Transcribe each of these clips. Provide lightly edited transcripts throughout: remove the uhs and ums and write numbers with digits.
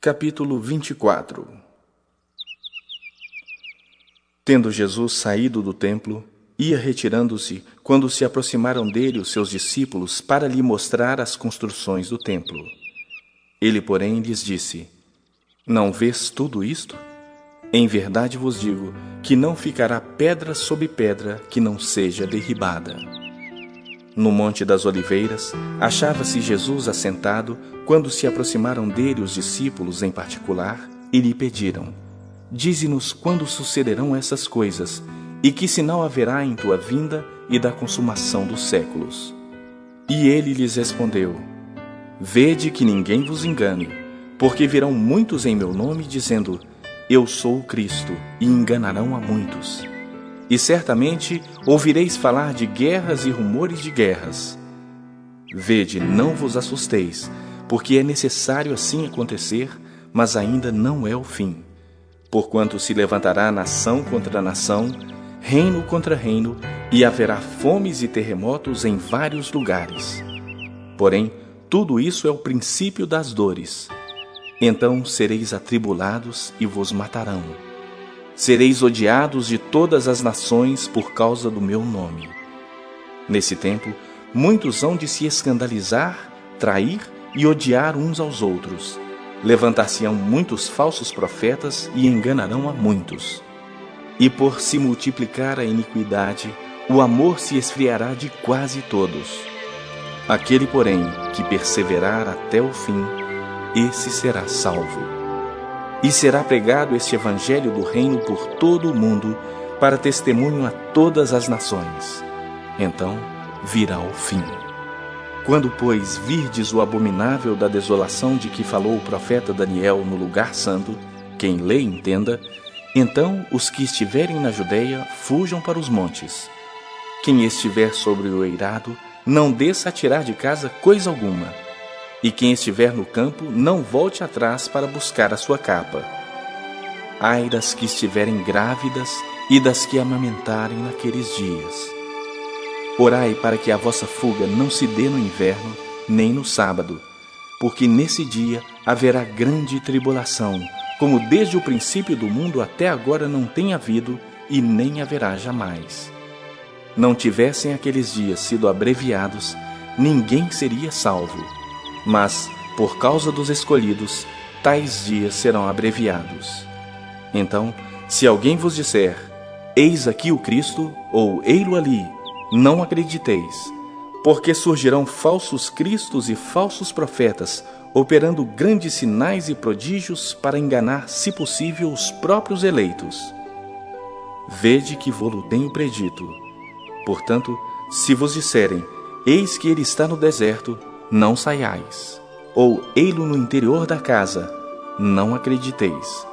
Capítulo 24. Tendo Jesus saído do templo, ia retirando-se quando se aproximaram dele os seus discípulos para lhe mostrar as construções do templo. Ele, porém, lhes disse: Não vês tudo isto? Em verdade vos digo que não ficará pedra sobre pedra que não seja derribada. No Monte das Oliveiras, achava-se Jesus assentado quando se aproximaram dele os discípulos em particular e lhe pediram: Dize-nos quando sucederão essas coisas e que sinal haverá em tua vinda e da consumação dos séculos. E ele lhes respondeu: Vede que ninguém vos engane, porque virão muitos em meu nome dizendo: Eu sou o Cristo, e enganarão a muitos. E certamente ouvireis falar de guerras e rumores de guerras. Vede, não vos assusteis, porque é necessário assim acontecer, mas ainda não é o fim. Porquanto se levantará nação contra nação, reino contra reino, e haverá fomes e terremotos em vários lugares. Porém, tudo isso é o princípio das dores. Então sereis atribulados e vos matarão. Sereis odiados de todas as nações por causa do meu nome. Nesse tempo, muitos hão de se escandalizar, trair e odiar uns aos outros. Levantar-se-ão muitos falsos profetas e enganarão a muitos. E por se multiplicar a iniquidade, o amor se esfriará de quase todos. Aquele, porém, que perseverar até o fim, esse será salvo. E será pregado este evangelho do reino por todo o mundo, para testemunho a todas as nações. Então virá o fim. Quando, pois, virdes o abominável da desolação de que falou o profeta Daniel no lugar santo, quem lê entenda, então os que estiverem na Judeia fujam para os montes. Quem estiver sobre o eirado, não desça a tirar de casa coisa alguma. E quem estiver no campo, não volte atrás para buscar a sua capa. Ai das que estiverem grávidas e das que amamentarem naqueles dias. Orai para que a vossa fuga não se dê no inverno, nem no sábado, porque nesse dia haverá grande tribulação, como desde o princípio do mundo até agora não tem havido e nem haverá jamais. Não tivessem aqueles dias sido abreviados, ninguém seria salvo. Mas, por causa dos escolhidos, tais dias serão abreviados. Então, se alguém vos disser: Eis aqui o Cristo, ou ei-lo ali, não acrediteis, porque surgirão falsos cristos e falsos profetas, operando grandes sinais e prodígios para enganar, se possível, os próprios eleitos. Vede que vô-lo tenho predito. Portanto, se vos disserem: Eis que ele está no deserto, não saiais, ou ei-lo no interior da casa, não acrediteis.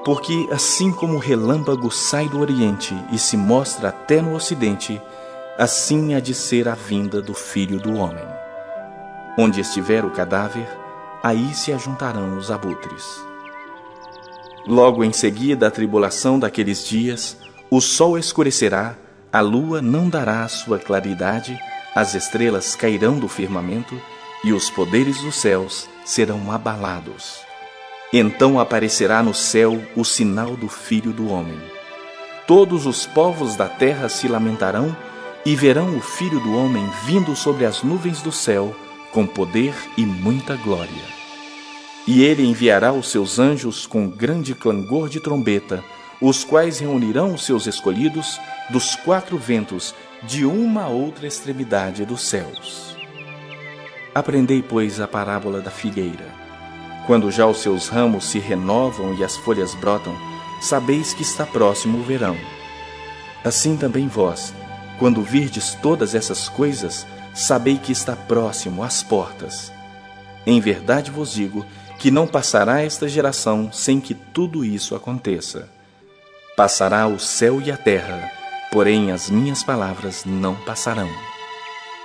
Porque assim como o relâmpago sai do oriente e se mostra até no ocidente, assim há de ser a vinda do Filho do Homem. Onde estiver o cadáver, aí se ajuntarão os abutres. Logo em seguida a tribulação daqueles dias, o sol escurecerá, a lua não dará a sua claridade, as estrelas cairão do firmamento, e os poderes dos céus serão abalados. Então aparecerá no céu o sinal do Filho do Homem. Todos os povos da terra se lamentarão e verão o Filho do Homem vindo sobre as nuvens do céu com poder e muita glória. E ele enviará os seus anjos com grande clangor de trombeta, os quais reunirão os seus escolhidos dos quatro ventos, de uma a outra extremidade dos céus. Aprendei, pois, a parábola da figueira. Quando já os seus ramos se renovam e as folhas brotam, sabeis que está próximo o verão. Assim também vós, quando virdes todas essas coisas, sabei que está próximo às portas. Em verdade vos digo que não passará esta geração sem que tudo isso aconteça. Passará o céu e a terra, porém as minhas palavras não passarão.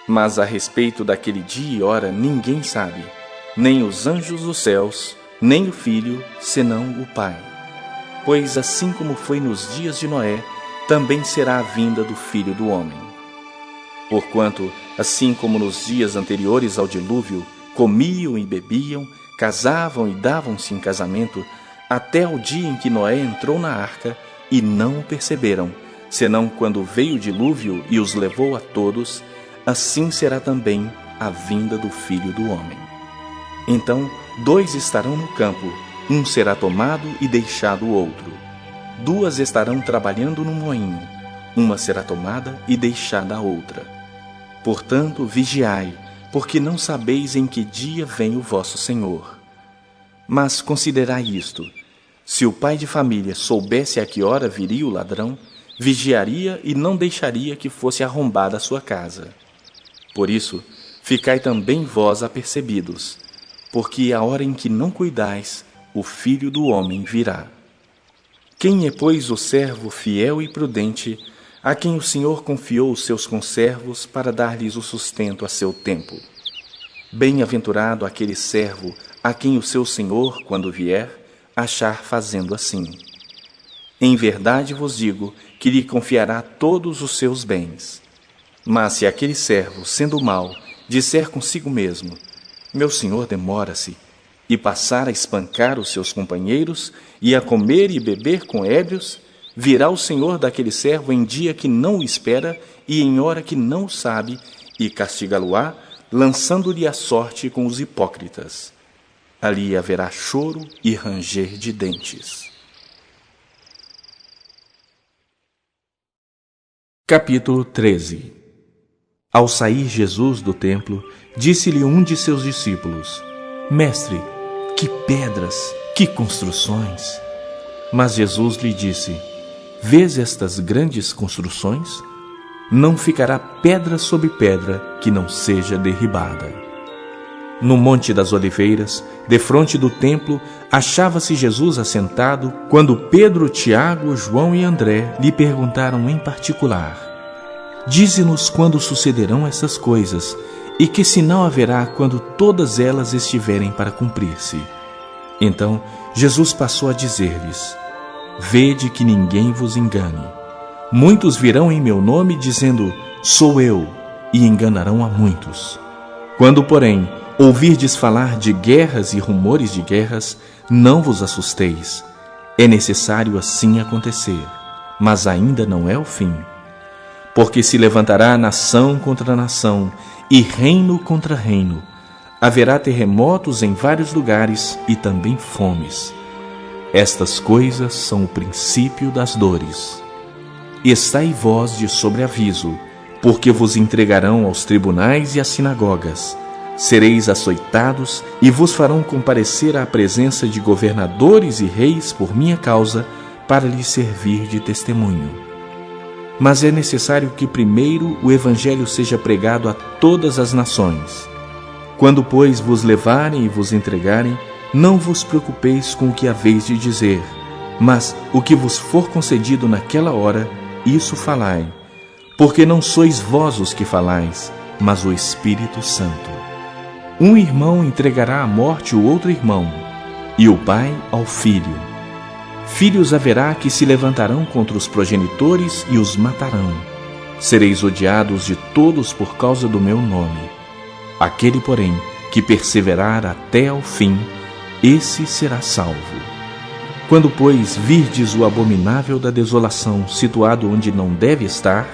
Mas a respeito daquele dia e hora ninguém sabe, nem os anjos dos céus, nem o Filho, senão o Pai. Pois assim como foi nos dias de Noé, também será a vinda do Filho do Homem. Porquanto, assim como nos dias anteriores ao dilúvio, comiam e bebiam, casavam e davam-se em casamento, até ao dia em que Noé entrou na arca, e não o perceberam, senão quando veio o dilúvio e os levou a todos, assim será também a vinda do Filho do Homem. Então 2 estarão no campo, um será tomado e deixado o outro. 2 estarão trabalhando no moinho, uma será tomada e deixada a outra. Portanto, vigiai, porque não sabeis em que dia vem o vosso Senhor. Mas considerai isto: se o pai de família soubesse a que hora viria o ladrão, vigiaria e não deixaria que fosse arrombada a sua casa. Por isso, ficai também vós apercebidos, porque a hora em que não cuidais, o Filho do Homem virá. Quem é, pois, o servo fiel e prudente, a quem o Senhor confiou os seus conservos para dar-lhes o sustento a seu tempo? Bem-aventurado aquele servo a quem o seu Senhor, quando vier, achar fazendo assim. Em verdade vos digo que lhe confiará todos os seus bens. Mas se aquele servo, sendo mau, disser consigo mesmo: meu senhor demora-se, e passar a espancar os seus companheiros, e a comer e beber com ébrios, virá o senhor daquele servo em dia que não o espera e em hora que não o sabe, e castigá-lo-á, lançando-lhe a sorte com os hipócritas. Ali haverá choro e ranger de dentes. Capítulo 13. Ao sair Jesus do templo, disse-lhe um de seus discípulos: Mestre, que pedras, que construções! Mas Jesus lhe disse: Vês estas grandes construções? Não ficará pedra sobre pedra que não seja derribada. No Monte das Oliveiras, defronte do templo, achava-se Jesus assentado, quando Pedro, Tiago, João e André lhe perguntaram em particular: Dize-nos quando sucederão essas coisas, e que sinal haverá quando todas elas estiverem para cumprir-se. Então Jesus passou a dizer-lhes: Vede que ninguém vos engane. Muitos virão em meu nome dizendo: Sou eu, e enganarão a muitos. Quando, porém, ouvirdes falar de guerras e rumores de guerras, não vos assusteis. É necessário assim acontecer, mas ainda não é o fim. Porque se levantará nação contra nação e reino contra reino. Haverá terremotos em vários lugares e também fomes. Estas coisas são o princípio das dores. Estai vós de sobreaviso, porque vos entregarão aos tribunais e às sinagogas. Sereis açoitados e vos farão comparecer à presença de governadores e reis por minha causa, para lhes servir de testemunho. Mas é necessário que primeiro o Evangelho seja pregado a todas as nações. Quando, pois, vos levarem e vos entregarem, não vos preocupeis com o que haveis de dizer, mas o que vos for concedido naquela hora, isso falai, porque não sois vós os que falais, mas o Espírito Santo. Um irmão entregará à morte o outro irmão, e o pai ao filho. Filhos haverá que se levantarão contra os progenitores e os matarão. Sereis odiados de todos por causa do meu nome. Aquele, porém, que perseverar até ao fim, esse será salvo. Quando, pois, virdes o abominável da desolação situado onde não deve estar,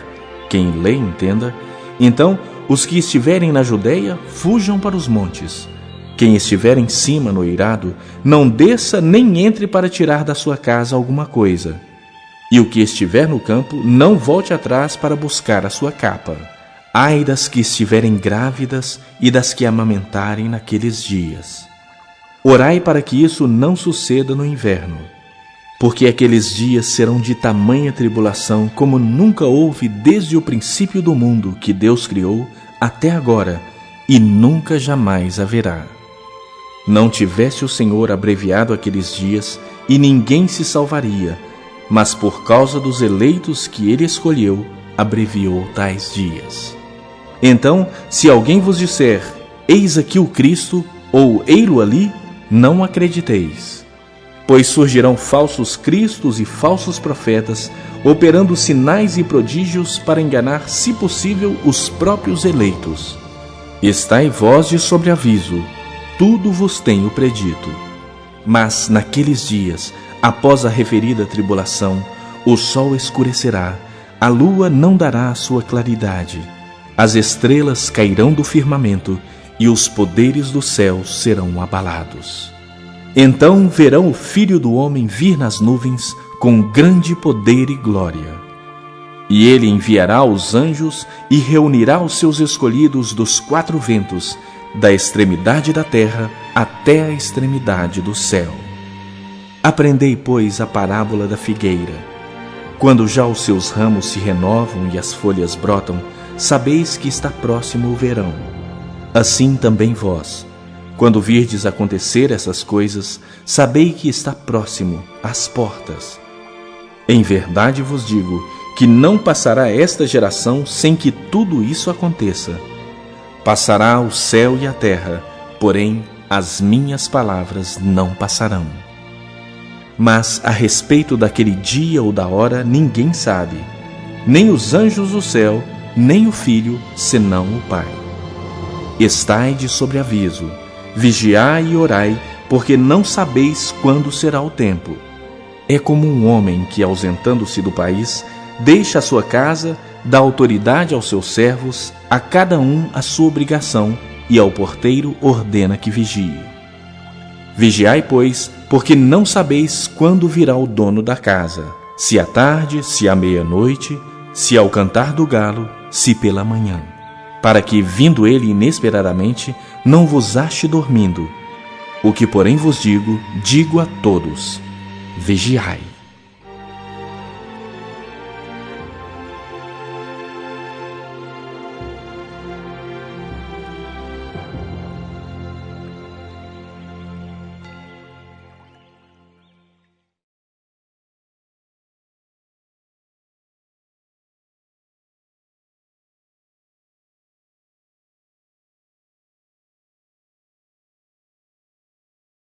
quem lê entenda, então os que estiverem na Judeia fujam para os montes. Quem estiver em cima no eirado, não desça nem entre para tirar da sua casa alguma coisa. E o que estiver no campo, não volte atrás para buscar a sua capa. Ai das que estiverem grávidas e das que amamentarem naqueles dias. Orai para que isso não suceda no inverno, porque aqueles dias serão de tamanha tribulação como nunca houve desde o princípio do mundo que Deus criou até agora, e nunca jamais haverá. Não tivesse o Senhor abreviado aqueles dias, e ninguém se salvaria, mas por causa dos eleitos que ele escolheu, abreviou tais dias. Então, se alguém vos disser: Eis aqui o Cristo, ou ei-lo ali, não acrediteis. Pois surgirão falsos cristos e falsos profetas, operando sinais e prodígios para enganar, se possível, os próprios eleitos. Estai vós de sobreaviso, tudo vos tenho predito. Mas naqueles dias, após a referida tribulação, o sol escurecerá, a lua não dará a sua claridade, as estrelas cairão do firmamento e os poderes do céu serão abalados. Então verão o Filho do Homem vir nas nuvens com grande poder e glória. E ele enviará os anjos e reunirá os seus escolhidos dos 4 ventos, da extremidade da terra até a extremidade do céu. Aprendei, pois, a parábola da figueira. Quando já os seus ramos se renovam e as folhas brotam, sabeis que está próximo o verão. Assim também vós, quando virdes acontecer essas coisas, sabei que está próximo, às portas. Em verdade vos digo que não passará esta geração sem que tudo isso aconteça. Passará o céu e a terra, porém as minhas palavras não passarão. Mas a respeito daquele dia ou da hora ninguém sabe, nem os anjos do céu, nem o Filho, senão o Pai. Estai de sobreaviso, vigiai e orai, porque não sabeis quando será o tempo. É como um homem que, ausentando-se do país, deixa a sua casa, dá autoridade aos seus servos, a cada um a sua obrigação, e ao porteiro ordena que vigie. Vigiai, pois, porque não sabeis quando virá o dono da casa, se à tarde, se à meia-noite, se ao cantar do galo, se pela manhã, para que, vindo ele inesperadamente, não vos ache dormindo. O que, porém, vos digo, digo a todos: vigiai.